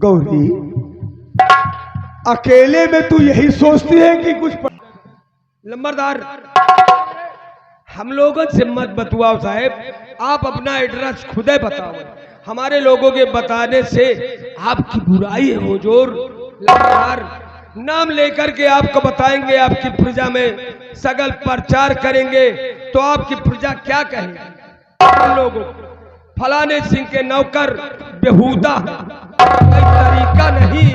गौरी, अकेले में तू यही सोचती है कि कुछ लंबरदार, हम लोगों से मत बतुआओ साहब, आप अपना एड्रेस खुद ही बताओ। हमारे लोगों के बताने से आपकी बुराई है हुजूर। लंबरदार, नाम लेकर के आपको बताएंगे, आपकी प्रजा में सगल प्रचार करेंगे तो आपकी प्रजा क्या कहेंगे? हम लोगों फलाने सिंह के नौकर बेहुदा, कोई तरीका नहीं।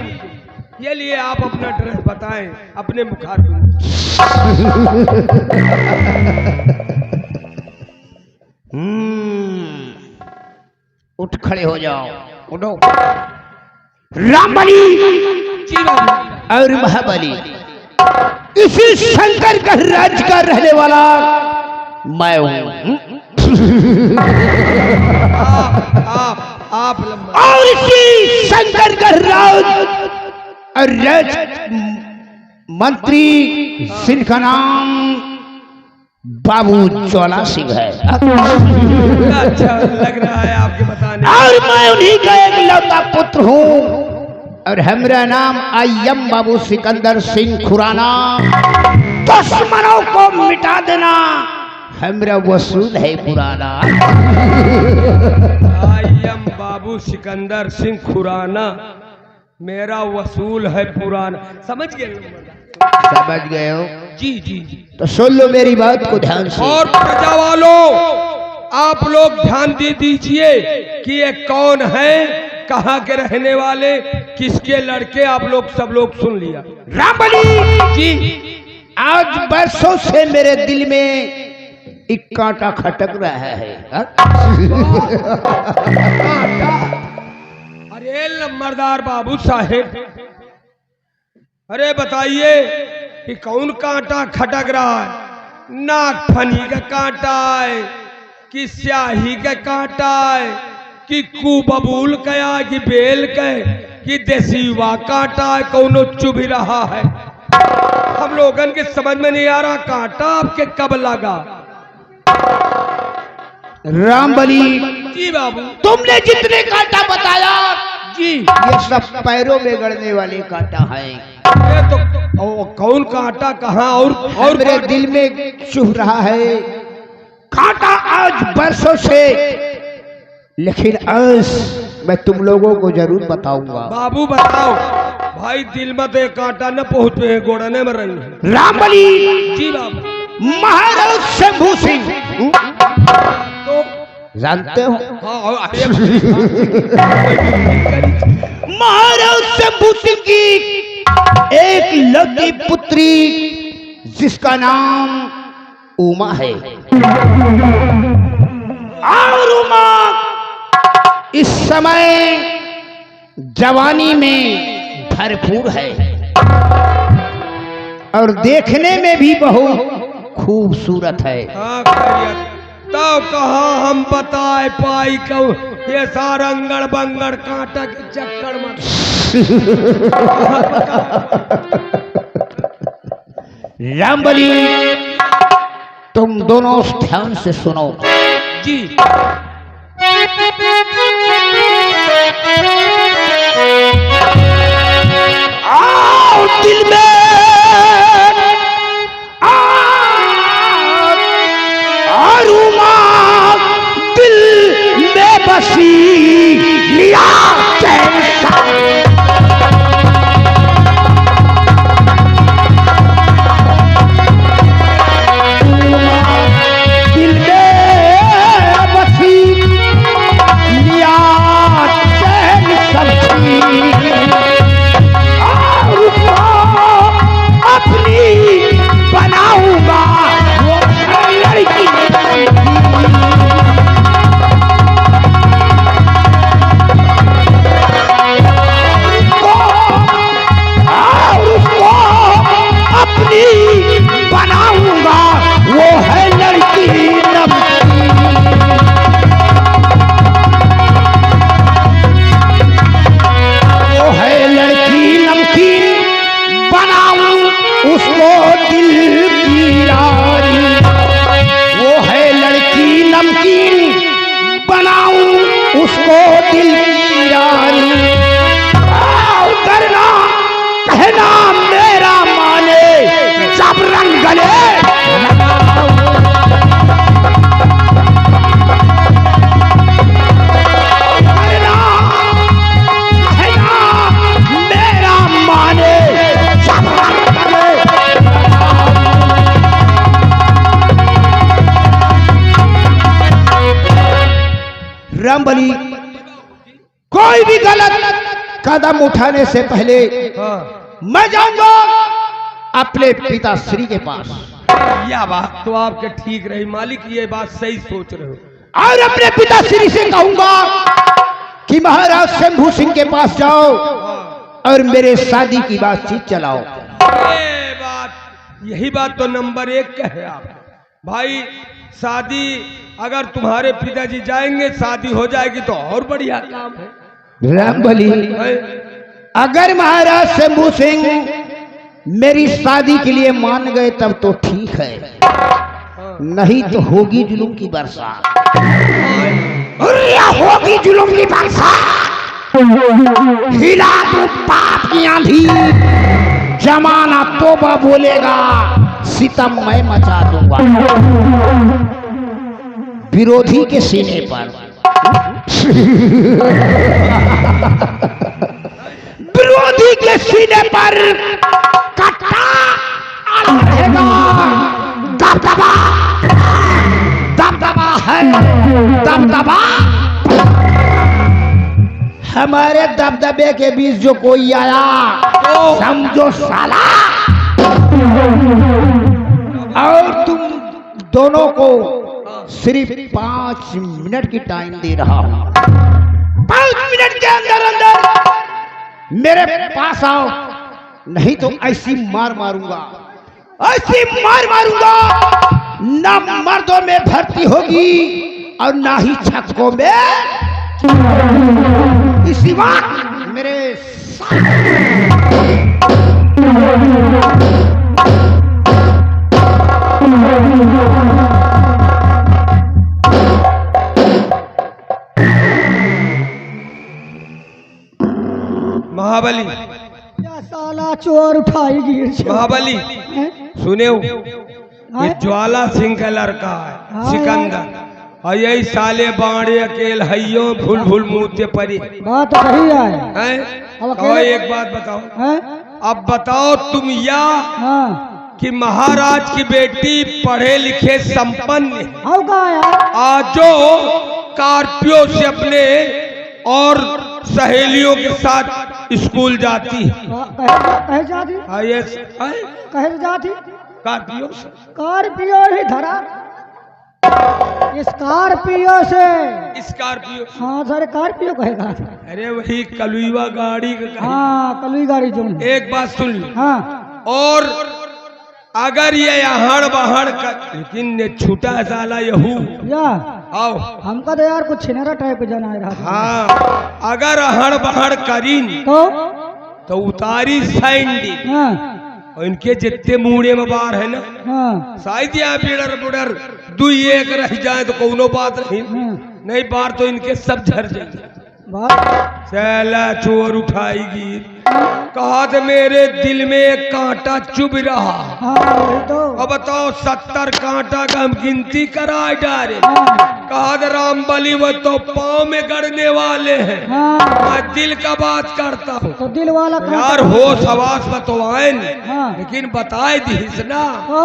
ये लिए आप अपना ड्रेस बताएं अपने मुखार में। उठ खड़े हो जाओ, उठो। रामबली और महाबली, इसी शंकर का राज्य का रहने वाला मैं हूं। आप और इसी शंकर का राज मंत्री सिंह का नाम बाबू चौला सिंह है। अच्छा लग रहा है आपके बताने। और मैं उन्हीं का एक लौता पुत्र हूँ और हमारा नाम आयम बाबू सिकंदर सिंह खुराना। दुश्मनों को मिटा देना हमारा वसूल है पुराना। आयम बाबू सिकंदर सिंह खुराना, मेरा वसूल है पुराना। समझ गए? समझ गए हो? जी जी जी। तो सुन लो मेरी बात को ध्यान से। और प्रजा वालों, आप लोग ध्यान दे दीजिए कि ये कौन है, कहाँ के रहने वाले, किसके लड़के, आप लोग सब लोग सुन लिया। रामबली जी, आज बरसों से मेरे दिल में एक कांटा खटक रहा है। अरे लम्बरदार बाबू साहेब, अरे बताइए कि कौन कांटा खटक रहा है? नाक फनी का कांटा है कि स्याही का कांटा है कि कुबबूल का कि बेल का कि देसीवा कांटा है? कौनो चुभ रहा है? हम लोगन के समझ में नहीं आ रहा कांटा आपके कब लगा। रामबली जी बाबू, तुमने जितने कांटा बताया जी, ये सब पैरों में गड़ने वाले कांटा है। ये तो कौन कांटा कहाँ और मेरे दिल में चुभ रहा है कांटा आज बरसों से, लेकिन आज मैं तुम लोगों को जरूर बताऊंगा। बाबू बताओ भाई, दिल में तो कांटा न पहुंचते हैं, गोड़ने में रंग। रामबली जी बाबू। महाराज शंभू सिंह तो जानते हो? हाँ, महाराज शंभू सिंह की एक लड़की पुत्री जिसका नाम उमा है। और उमा इस समय जवानी में भरपूर है और देखने में भी बहुत खूबसूरत है। हाँ, तब कहाँ हम बताए पाई को ये सारा अंगड़ बंगड़ कांटा के चक्कर में। रामबली तुम दोनों ध्यान से सुनो। जी, आओ दिल में दिल में बसी लिया चैन सा। दिल में बसी लिया चैन सबकी, और उसको अपनी बनाऊंगा वो लड़की। रामबली कोई भी गलत कदम उठाने से पहले हाँ, मैं जाऊंगा अपने पिताश्री के पास यह बात तो आपके ठीक रही मालिक, ये बात सही सोच रहे हो। और अपने पिताश्री से कहूंगा कि महाराज शंभू सिंह के पास जाओ और मेरे शादी की बातचीत चलाओ। ये बात, यही बात तो नंबर 1 का है आप भाई। शादी अगर तुम्हारे पिताजी जाएंगे, शादी हो जाएगी तो और बढ़िया काम है। रामबली अगर महाराज शंभू सिंह मेरी शादी के लिए मान गए तब तो ठीक है, नहीं तो होगी जुलूम की बरसात। होगी जुलूम की बरसात, हिला दो पाप की आंधी, जमाना तोबा बोलेगा, सितम मैं मचा दूंगा विरोधी के सीने पर। विरोधी के सीने पर कट्टा रहेगा, दबदबा दबदबा है, दबदबा। हमारे दबदबे के बीच जो कोई आया समझो साला। और तुम दोनों को सिर्फ 5 मिनट की टाइम दे रहा हूं। 5 मिनट के अंदर अंदर मेरे पास आओ, नहीं तो ऐसी मार मारूंगा, ऐसी मार मारूंगा, ना मर्दों में भर्ती होगी और ना ही छक्कों में। इसी वक्त मेरे महाबली, क्या साला चोर उठाई गिर छे। महाबली हैं? सुने हो, ये हैं? ज्वाला सिंह का लड़का है हाँ, सिकंदर, और यही साले बाड़े अकेल हइयो भूल भूल मुँहते परी बात सही है। हैं। अब और अकेले- एक बात बताओ, हैं? अब बताओ तुम या हाँ, कि महाराज की बेटी पढ़े लिखे संपन्न आओ का यार। आजो कार्पियों से अपने और सहेलियों के साथ स्कूल जाती है। कहे जाती, कहे जाती, कार्पियों से स्कॉर्पियो ही धरा, स्कॉर्पियो से। स्कॉर्पियो, हाँ सर, स्कॉर्पियो कहेगा। अरे वही कलुईवा गाड़ी का कहीं। हाँ, कलुई गाड़ी जो। एक बात सुन ली, हाँ, और अगर ये हड़ बहड़ का, लेकिन ये छूटा साला यहू या आओ। हमका तो यार कुछ छिनरा टाइप जना रहा था। हाँ, अगर हड़ बहड़ करीन तो उतारी सैंडी, हाँ, और इनके जितने मुड़े में बार है ना, हाँ, शायद यहाँ बिडर बुडर 2-1 रह जाए तो कोनो बात नहीं, हाँ, नहीं बार तो इनके सब झर जाएंगे। बात साला चोर उठाएगी, कहा तो मेरे दिल में एक कांटा चुभ रहा। हाँ, वही तो। अब बताओ 70 कांटा का हम गिनती कराए डारे। हाँ, कहा तो रामबली वो तो पाँव में गड़ने वाले हैं, हाँ, मैं दिल का बात करता हूँ। तो दिल वाला कहाँ यार होश हवास बतवाए, हाँ। लेकिन बताए दीस ना तो?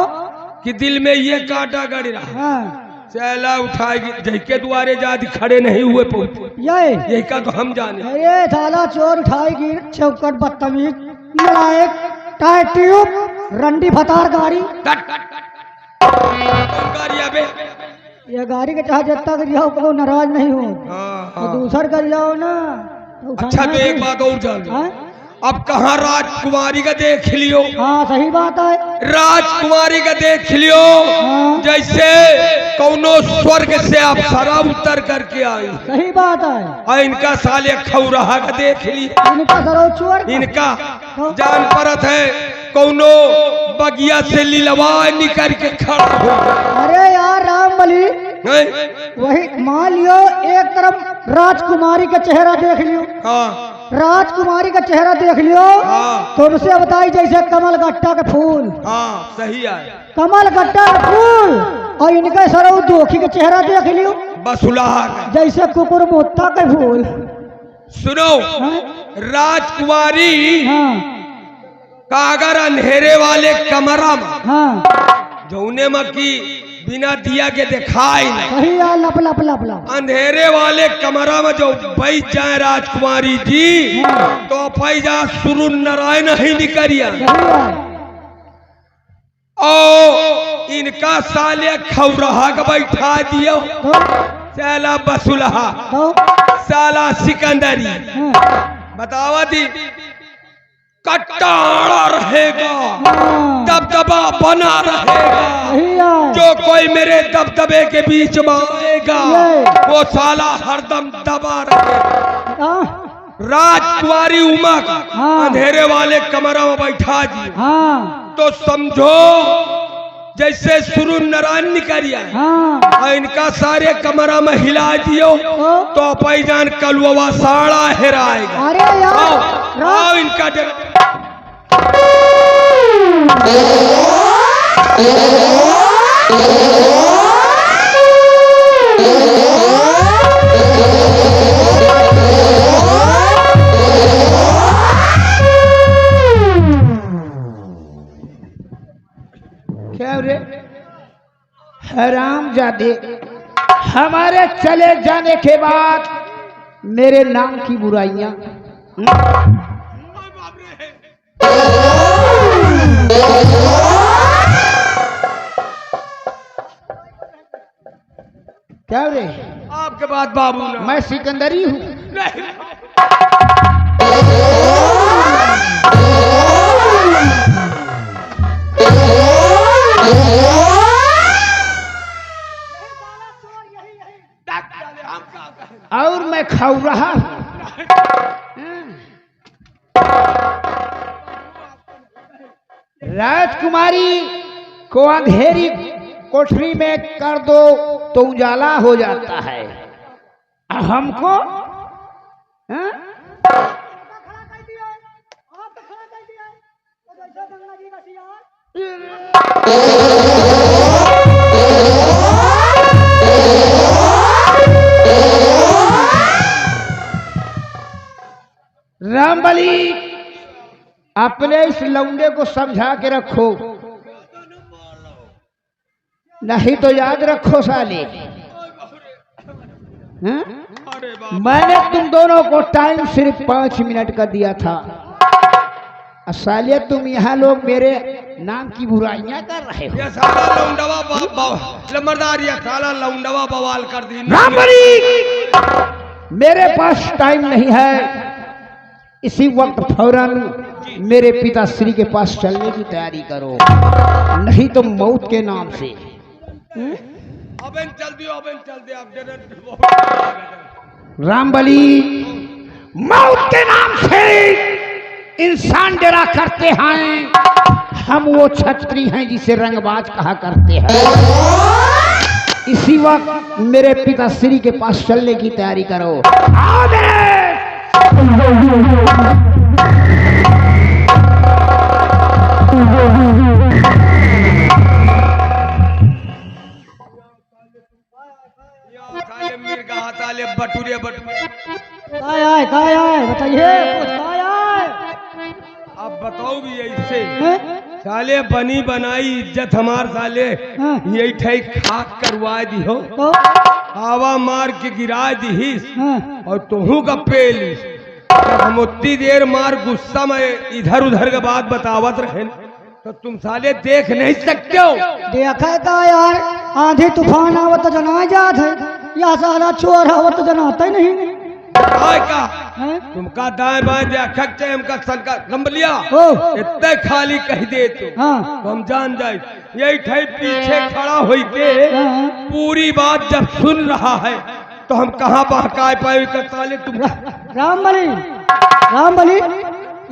कि दिल में ये कांटा गड़ रहा। हाँ, चला उठाएगी, जैके द्वारे जाति खड़े नहीं हुए पहुंचे, ये यही का तो हम जाने। अरे साला चोर उठाएगी, चौकट बदतमीज, नालायक, टायर ट्यूब, रंडी फतार गाड़ी। गाड़ी अबे। ये गाड़ी के चाहे जितना कर जाओ कभी नाराज नहीं हो, हाँ, तो हाँ। दूसर कर जाओ ना तो अच्छा उठाना तो एक ही। बात और जान लो, हाँ? अब कहाँ राजकुमारी का देख लियो, हाँ, सही बात है। राजकुमारी का देख लियो, हाँ। जैसे कौनो स्वर्ग से अप्सरा उतर करके आई, सही बात है। और इनका साले खौराहा का देख लियो, इनका सरो चोर इनका जान परत है कौनो बगिया से लीलवा निकल के खड़ा हो। अरे यार रामबली, हैं? वही मान लियो एक तरफ राजकुमारी का चेहरा देख लियो, हाँ, राजकुमारी का चेहरा देख लियो, हाँ। तुमसे बताई जैसे कमल गट्टा के फूल, हाँ, सही है, कमल गट्टा के फूल, और इनके सरऊ दोखी का चेहरा देख लियो बसुलाहा का। जैसे कुकुर मोत्ता के फूल। सुनो, हाँ? राजकुमारी हाँ, का अगर अंधेरे वाले कमरा में हाँ, जौने में की बिना दिया के दिखाई नहीं। सही है, लप लप लप लप। अंधेरे वाले कमरा में जो बैठ जाए राजकुमारी जी तो पैजा शुरू नारायण ही निकरिया सही है। ओ इनका साले खौरहा का बैठा दियो, तो साला बसुलहा, तो साला सिकंदरी। हाँ, बतावा दी कट्टाड़ा रहेगा, हाँ, दबदबा बना रहेगा। सही है। जो कोई मेरे दबदबे के बीच में आएगा ये। वो साला हरदम दबा रहेगा। हाँ, राजकुमारी उमा का हाँ। अंधेरे वाले कमरा में बैठा दी हाँ, तो समझो जैसे शुरू नारायण निकरिया हाँ, और इनका सारे कमरा में हिला दियो तो पैजान कलुआ साड़ा हेराएगा। अरे यार, आओ इनका क्या रे हरामजादे, हमारे चले जाने के बाद मेरे नाम की बुराइयां। क्या रे, आपके बाद बाबू ना मैं सिकंदरी हूँ। नहीं। और मैं खाऊ रहा हूँ। राजकुमारी को अंधेरी कोठरी में कर दो तो उजाला हो जाता है, हमको हाँ? रामबली, अपने इस लौंडे को समझा के रखो, नहीं तो याद रखो साले। हाँ? मैंने तुम दोनों को टाइम सिर्फ 5 मिनट का दिया था, साले तुम यहाँ लोग मेरे नाम की बुराइयां कर रहे हो। ये साला लौंडवा लंबरदार, ये साला लौंडवा बवाल कर दी। रामबली, मेरे पास टाइम नहीं है, इसी वक्त फौरन मेरे पिताश्री के पास चलने की तैयारी करो, नहीं तो मौत के नाम से। अबे चल दियो, अबे चल दे आप। रामबली, मौत के नाम से इंसान डरा करते हैं, हम वो छत्री हैं जिसे रंगबाज कहा करते हैं। इसी वक्त मेरे पिताश्री के पास चलने की तैयारी करो। आओ मेरे। साले बटूरे बटूरे काय आए बताइए, कुछ काय आए? अब बताओ भी ऐसे हैं? साले बनी बनाई इज्जत हमार साले हाँ। यही ठई खाक करवा दी हो, तो हवा मार के गिरा दी हाँ, और तुहू का पेली। हम उतनी देर मार गुस्सा में इधर उधर के बात बतावत रहे तो तुम साले देख नहीं सकते हो। देखा का यार, आंधी तूफान आवत जना जात है, या सारा चोर आवत जनाता ही नहीं। आय का हैं? तुमका दाएं बाएं देखा हमका सनका गंबलिया ओ, इतने खाली कह दे तो हाँ, हम जान जाए। यही ठई पीछे खड़ा होई के हाँ। पूरी बात जब सुन रहा है तो हम कहाँ बहकाए पाए कर साले तुम। रामबली,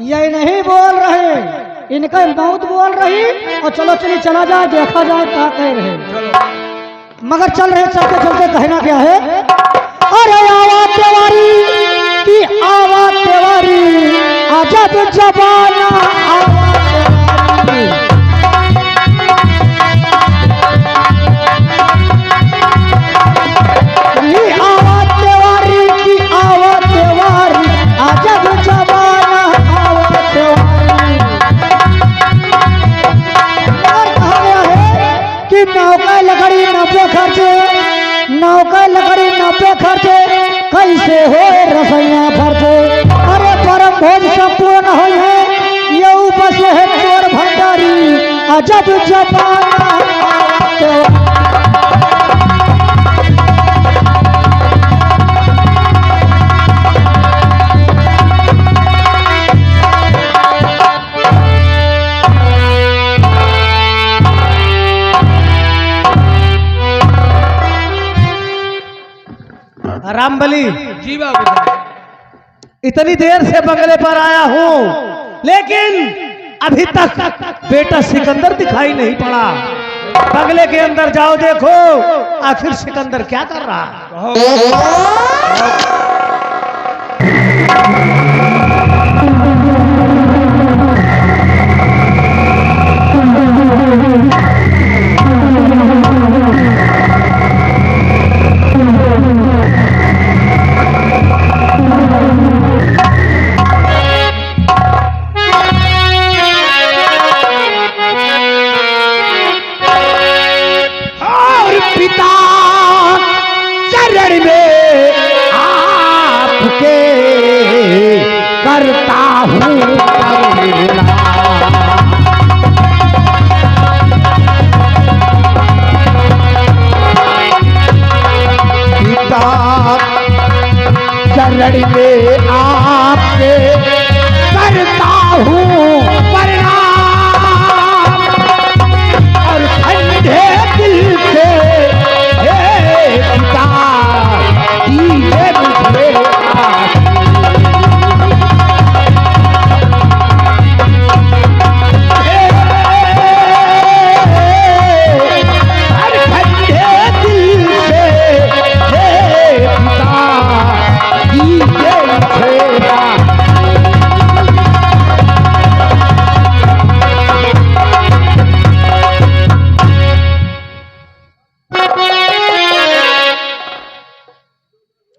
ये नहीं बोल रहे, इनका मौत बोल रही। और चलो चलिए चला जाए, देखा जाए क्या कह रहे। चलो मगर चल रहे, चलते चलते कहना क्या है? अरे आवाज तेवारी की आवाज तेवारी, अजब जबाना आवाज तेवारी। ये आवाज तेवारी की आवाज तेवारी, अजब जबाना आवाज तेवारी। और कहा गया है कि नौका लकड़ी नाव का लकड़ी न पे खर्चे कैसे हो रसैया भरते। अरे परम भोज संपूर्ण हो है ये बस है चोर भंडारी अजब जमाना। रामबली, जी बाबू साहब। इतनी देर से बंगले पर आया हूँ लेकिन अभी तक बेटा सिकंदर दिखाई नहीं पड़ा। बंगले के अंदर जाओ, देखो आखिर सिकंदर क्या कर रहा है। कहो। करता हूँ पिता चरण में आपके करता हूँ प्रणाम और ठंडे दिल से हे पिता दीजिए मुझे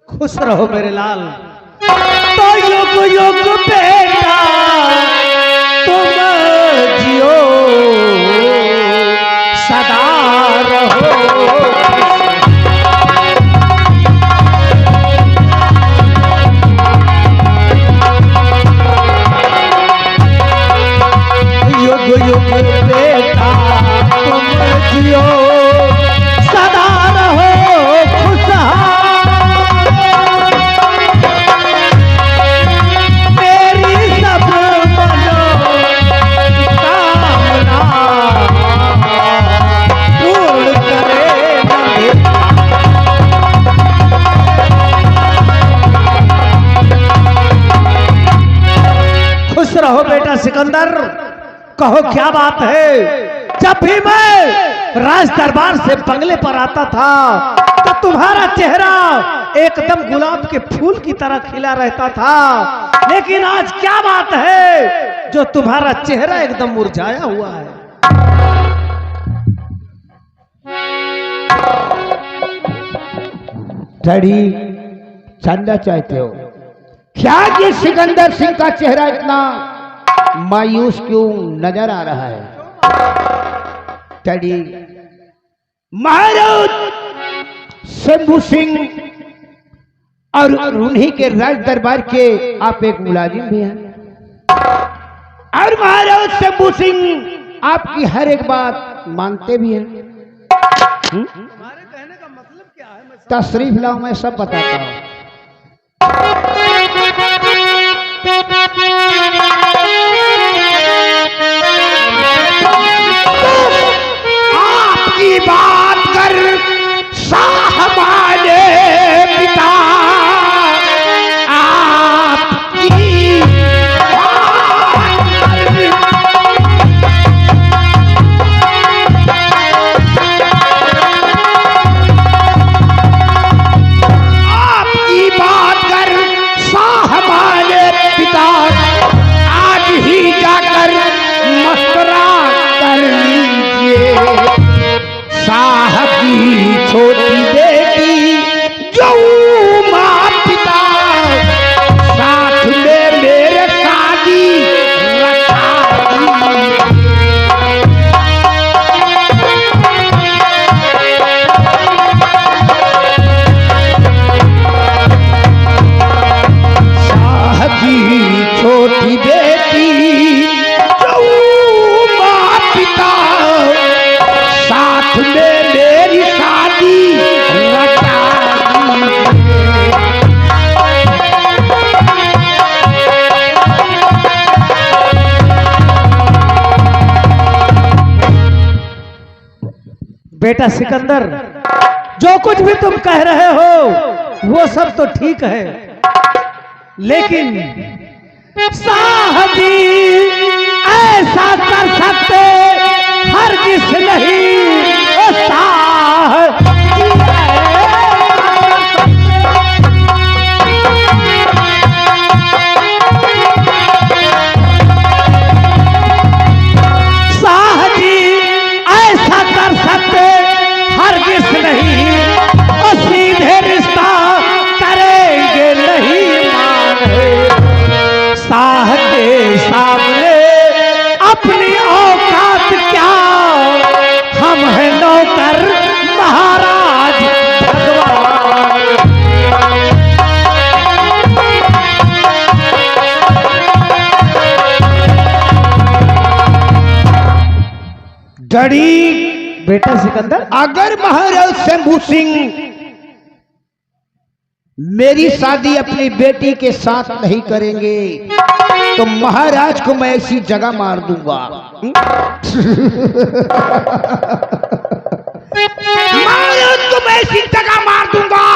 खुश रहो मेरे लाल। तो युग युग बेटा तुम जियो सदा रहो। युग युग बेटा तुम जियो सदा रहो खुशहाल। खुश रहो बेटा सिकंदर। कहो क्या बात है। जब भी मैं राज दरबार से बंगले पर आता था तो तुम्हारा चेहरा एकदम गुलाब के फूल की तरह खिला रहता था, लेकिन आज क्या बात है जो तुम्हारा चेहरा एकदम मुरझाया हुआ है। डैडी चंदा चाहते हो क्या? ये सिकंदर सिंह का चेहरा इतना मायूस क्यों नजर आ रहा है? डैडी महाराज शंभू सिंह और उन्हीं के राज दरबार के आप एक मुलाजिम भी हैं और महाराज शंभू सिंह आपकी हर एक बात मानते भी हैं। तुम्हारे कहने का मतलब क्या है? तशरीफ लाओ, मैं सब बताता हूँ। आपकी बात कर साहबाने पिता आपकी बात कर साहबाने पिता आज ही जाकर मशवरा कर लीजिए। बेटा सिकंदर, जो कुछ भी तुम कह रहे हो वो सब तो ठीक है, लेकिन साहबी ऐसा कर सकते हर किस नहीं, ओ साहबी ऐसा कर सकते हर किस नहीं, और सीधे रिश्ता करेंगे नहीं माने, साह के सामने अपनी औकात क्या, हम हैं नौकर महाराज भगवान। डरी बेटा सिकंदर, अगर महाराज शंभू सिंह मेरी शादी अपनी बेटी के साथ नहीं करेंगे तो महाराज को मैं ऐसी जगह मार दूंगा। महाराज को मैं ऐसी जगह मार दूंगा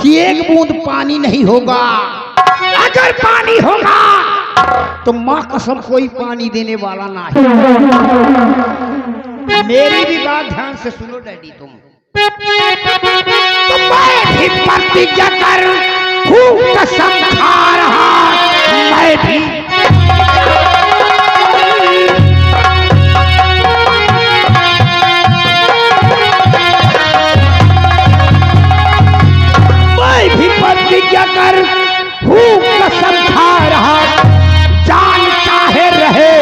कि एक बूंद पानी नहीं होगा, अगर पानी होगा तो मां कसम कोई पानी देने वाला नहीं। मेरी भी बात ध्यान से सुनो डैडी, तुम तो मैं भी प्रतिज्ञा कर हूँ, कसम खा रहा मैं भी। मैं भी प्रतिज्ञा कर हूँ, कसम खा रहा, जान चाहे रहे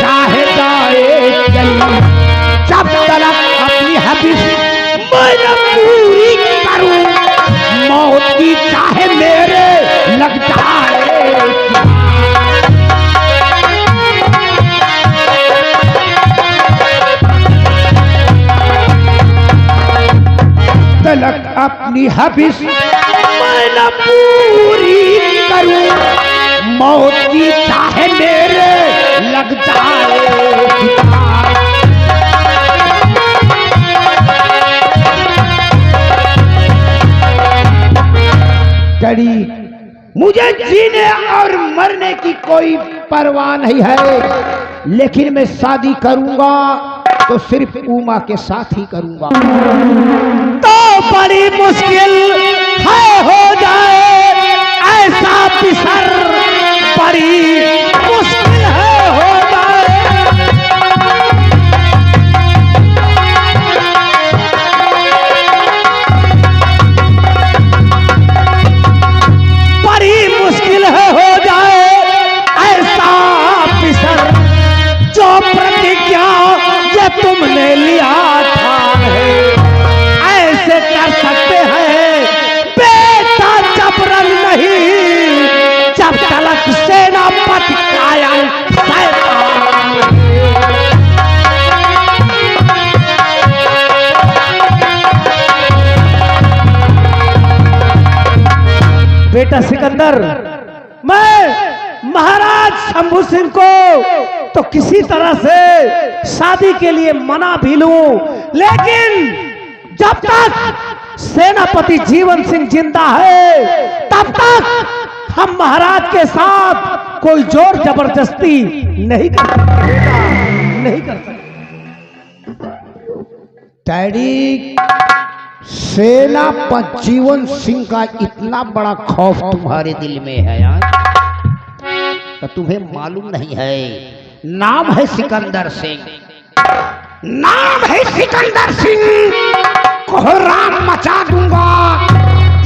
चाहे जाए चली, जब तक अपनी हबीस मैं न पूरी करूं, मौत की चाहे मेरे लग जाए। तलक अपनी हबीस मैं न पूरी करूं, मौत की चाहे मेरे लग जाए। डैडी, मुझे जीने और मरने की कोई परवाह नहीं है, लेकिन मैं शादी करूंगा तो सिर्फ उमा के साथ ही करूंगा। तो बड़ी मुश्किल है हो जाए ऐसा पिसर, बड़ी मुश्किल है हो जाए। बड़ी मुश्किल है हो जाए ऐसा पिसर, जो प्रतिज्ञा ये तुमने लिया था ऐसे कर सकते हैं बेटा जबरन नहीं, जब तलक सेनापति कायल बेटा सिकंदर, मैं महाराज शंभू सिंह को तो किसी तरह से शादी के लिए मना भी लूं, लेकिन जब तक सेनापति जीवन सिंह जिंदा है तब तक हम महाराज के साथ कोई जोर जबरदस्ती नहीं कर सकते, नहीं कर सकते। डैडी, सेनापति जीवन सिंह का इतना बड़ा खौफ तुम्हारे दिल में है यार, तो तुम्हें मालूम नहीं है, नाम है सिकंदर सिंह, नाम है सिकंदर सिंह, कोहराम मचा दूंगा।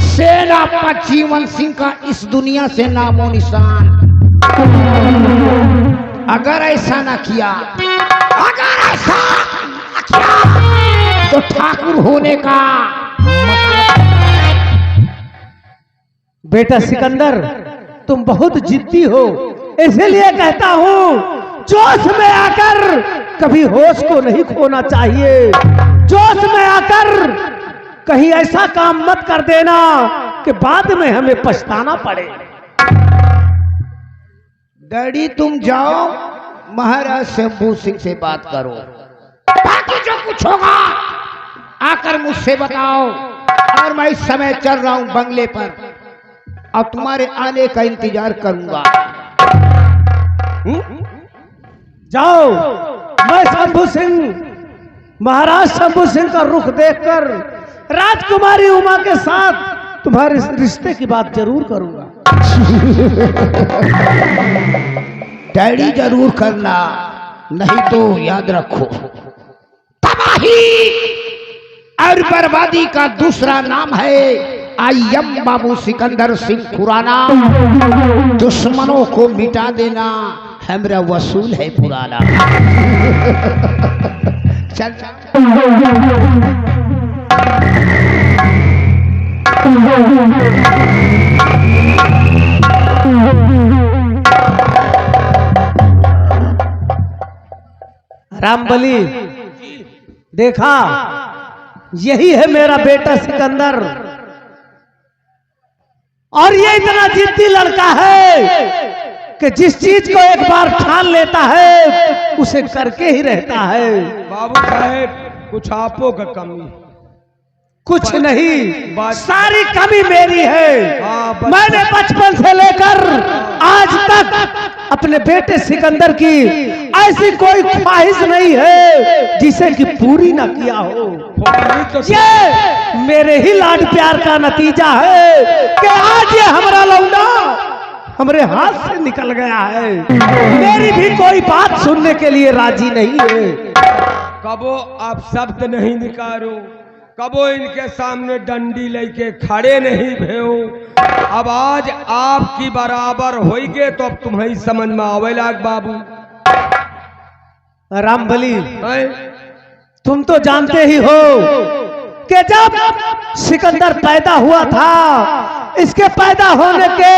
सेनापति जीवन सिंह का इस दुनिया से नामो निशान। अगर ऐसा ना किया, अगर ऐसा ना किया तो ठाकुर होने का बेटा सिकंदर, तुम बहुत जिद्दी हो, इसलिए कहता हूं जोश में आकर कभी होश को नहीं खोना चाहिए। जोश में आकर कहीं ऐसा काम मत कर देना कि बाद में हमें पछताना पड़े। डैडी, तुम जाओ महाराज शंभू सिंह से बात करो, बाकी जो कुछ होगा आकर मुझसे बताओ। और मैं इस समय चल रहा हूं बंगले पर और तुम्हारे आने का इंतजार करूंगा। जाओ। मैं शंभू सिंह, महाराज शंभू सिंह का रुख देखकर राजकुमारी उमा के साथ तुम्हारे इस रिश्ते की बात जरूर करूंगा। डैडी जरूर करना, नहीं तो याद रखो तबाही और बर्बादी का दूसरा नाम है आयम बाबू सिकंदर सिंह खुराना। दुश्मनों को मिटा देना हमरा वसूल है पुराना। चल रामबली, देखा यही है मेरा बेटा सिकंदर, और ये इतना जिद्दी लड़का है कि जिस चीज को एक बार ठान लेता है उसे करके ही रहता है। बाबू साहेब कुछ आपो का कमी, कुछ नहीं, बात- सारी कमी मेरी है। हाँ, बस- मैंने बचपन से लेकर आज तक अपने बेटे सिकंदर की ऐसी कोई ख्वाहिश नहीं है जिसे कि पूरी ना किया हो। वही तो ये मेरे ही लाड प्यार का नतीजा है कि आज ये हमारा लौंडा हमारे हाथ से निकल गया है। मेरी भी कोई बात सुनने के लिए राजी नहीं है। कबो आप शब्द नहीं निकालो, कबो इनके सामने डंडी लेके खड़े नहीं भेओ। अब आज आपकी बराबर होइगे तो अब तुम्हें समझ में आवे लाग बाबू। रामबली, हैं? तुम तो जानते ही हो कि जब सिकंदर पैदा हुआ था, इसके पैदा होने के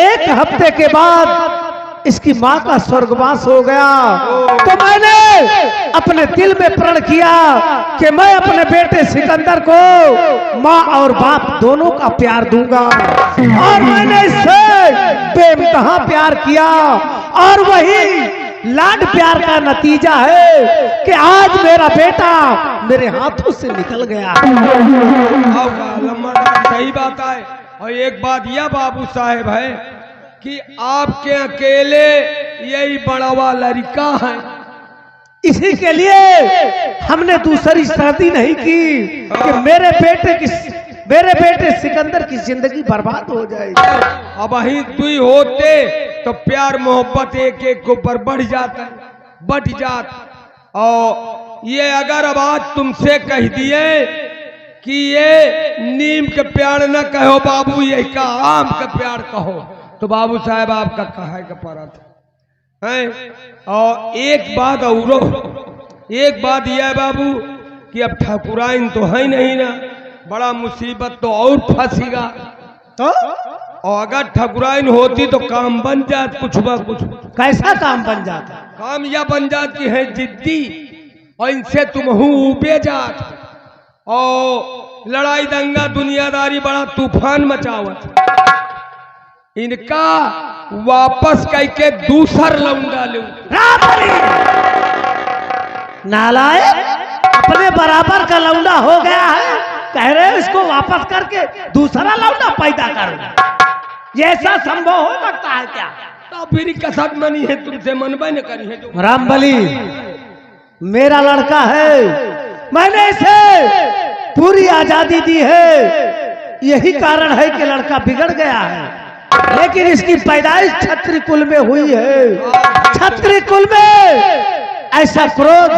एक हफ्ते के बाद इसकी मां का स्वर्गवास हो गया। तो मैंने अपने दिल में प्रण किया कि मैं अपने बेटे सिकंदर को मां और बाप दोनों का प्यार दूंगा, और मैंने इससे बेइंतहा प्यार किया, और वही लाड प्यार का नतीजा है कि आज मेरा बेटा मेरे हाथों से निकल गया। सही बात है। और एक बात यह बाबू साहेब है कि आपके अकेले यही बड़ावा लड़का है। इसी के लिए हमने दूसरी शादी नहीं की कि मेरे बेटे सिकंदर की जिंदगी बर्बाद हो जाएगी। अब वही दुई होते तो प्यार मोहब्बत एक एक के ऊपर बढ़ जाता, बढ़ जात। और ये अगर अब आज तुमसे कह दिए कि ये नीम के प्यार न कहो बाबू, ये का आम का प्यार कहो, तो बाबू साहब आपका कहे का परत है। और एक बात यह है बाबू कि अब ठाकुराइन तो है नहीं ना, बड़ा मुसीबत तो और फंसीगा। तो और अगर ठकुराइन होती तो काम बन जात, कुछ बा कुछ। कैसा काम बन जाता? काम यह बन जाती है जिद्दी, और इनसे तुम ऊबे जात, और लड़ाई दंगा दुनियादारी बड़ा तूफान मचावत। इनका वापस करके दूसर लौंडा लू। नालायक, अपने बराबर का लौंडा हो गया है, कह रहे हो इसको वापस करके दूसरा लौंडा पैदा करो। ये ऐसा संभव हो सकता है क्या? तो फिर कसम मनी है, तुमसे मनबे न करी है जो। रामबली मेरा लड़का है, मैंने इसे पूरी आजादी दी है। यही कारण है कि लड़का बिगड़ गया है, लेकिन इसकी पैदाइश क्षत्रिय कुल में हुई है। क्षत्रिय कुल में ऐसा क्रोध,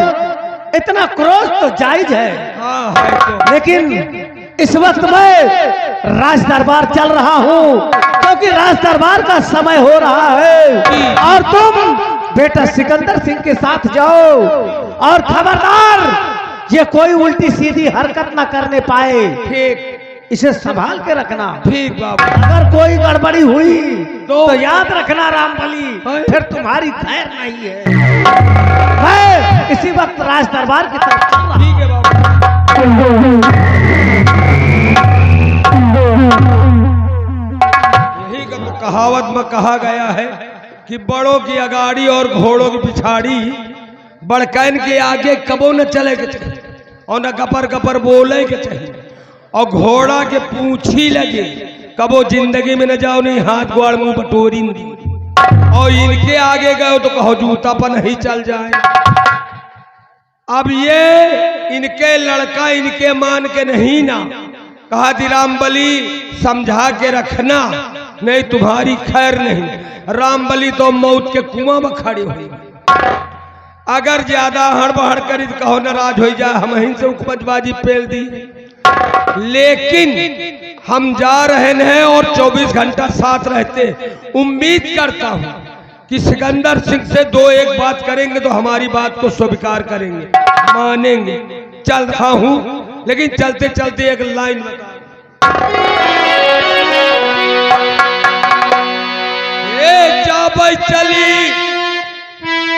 इतना क्रोध तो जायज है। हाँ है तो। लेकिन इस वक्त मैं राज दरबार चल रहा हूँ, क्योंकि राज दरबार का समय हो रहा है, और तुम बेटा सिकंदर सिंह के साथ जाओ, और खबरदार ये कोई उल्टी सीधी हरकत ना करने पाए। ठीक इसे संभाल के रखना। ठीक बाबू। अगर कोई गड़बड़ी हुई तो याद रखना रामबली, है? फिर तुम्हारी खैर नहीं है। मैं इसी वक्त राज दरबार की तरफ चल रहा हूं। ठीक है बाबू। यही का तो कहावत में कहा गया है कि बड़ों की अगाड़ी और घोड़ों की पिछाड़ी, बड़कैन के आगे कबो न चले के। और न गपर गपर बोले के चाहिए, और घोड़ा के पूंछी लगे कबो जिंदगी में न जाओ नहीं हाथ गोड़ मुंह बटोरी दी, और इनके आगे गए तो कहो जूता पर नहीं चल जाए। अब ये इनके लड़का इनके मान के नहीं ना, कहा दी रामबली समझा के रखना नहीं तुम्हारी खैर नहीं। रामबली तो मौत के कुआं में खड़ी हुई, अगर ज्यादा हड़बड़ करी तो कहो नाराज हो जाए, हम ही से उपजबाजी पेल दी। लेकिन हम जा रहे हैं और 24 घंटा साथ रहते, उम्मीद करता हूं कि सिकंदर सिंह से 2-1 बात करेंगे तो हमारी बात को स्वीकार करेंगे, मानेंगे। चल रहा हूं, लेकिन चलते चलते एक लाइन बता, जाबई चली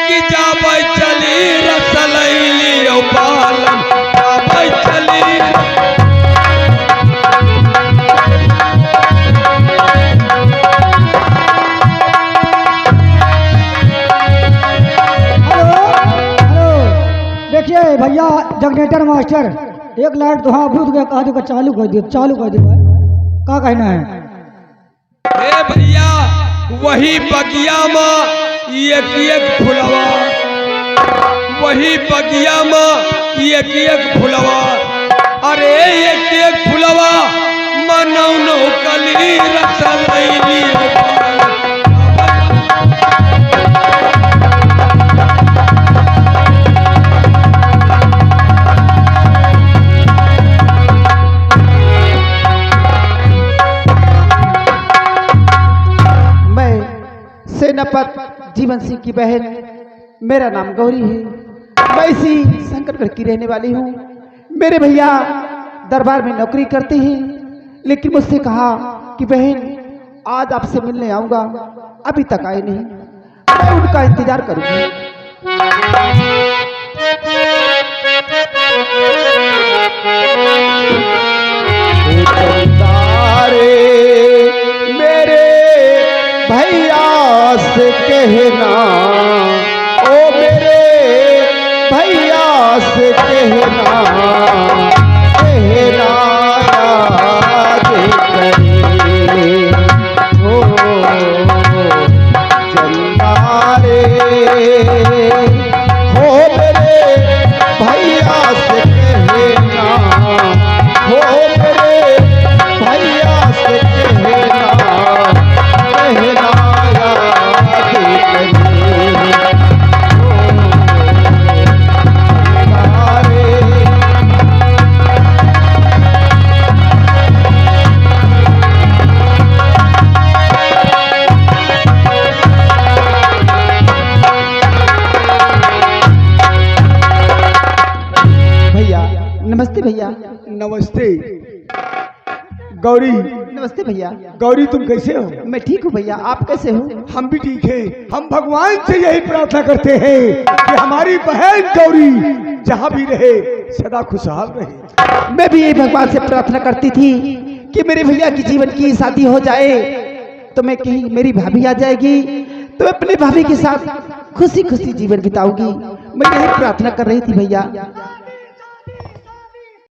कि जाबई चली रसलैली ओ बालम, जाबई चली। देखिए भैया जनरेटर मास्टर, एक लाइट तो हाँ भूत गया, कहा दो चालू कर दियो, चालू कर दियो। क्या कहना है? ए भैया वही बगिया में एक फुलवा, वही बगिया में एक फुलवा, अरे एक फुलवा मनौनो कली रसलैली ओ बालम। सेनापत जीवन सिंह की बहन, मेरा नाम गौरी है, मैं इसी शंकरगढ़ की रहने वाली हूँ। मेरे भैया दरबार में नौकरी करते हैं, लेकिन मुझसे कहा कि बहन आज आपसे मिलने आऊँगा, अभी तक आए नहीं, मैं उनका इंतजार करूँगी। मेरे भैया से कहना, ओ मेरे भैया से कहना, कहना याद करे हो चंदा रे, हो मेरे भैया से कहना, हो मेरे भैया से कहना, कहना नमस्ते भैया। नमस्ते गौरी। नमस्ते भैया। गौरी तुम कैसे हो? मैं ठीक हूँ भैया, आप कैसे हो? हम भी ठीक हैं। हम भगवान से यही प्रार्थना करते हैं कि हमारी बहन गौरी जहाँ भी रहे सदा खुशहाल रहे। मैं भी यही भगवान से प्रार्थना करती थी कि मेरे भैया की जीवन की शादी हो जाए, तो मैं कहीं मेरी भाभी आ जाएगी तो मैं अपनी भाभी के साथ खुशी खुशी जीवन बिताऊंगी। मैं यही प्रार्थना कर रही थी भैया।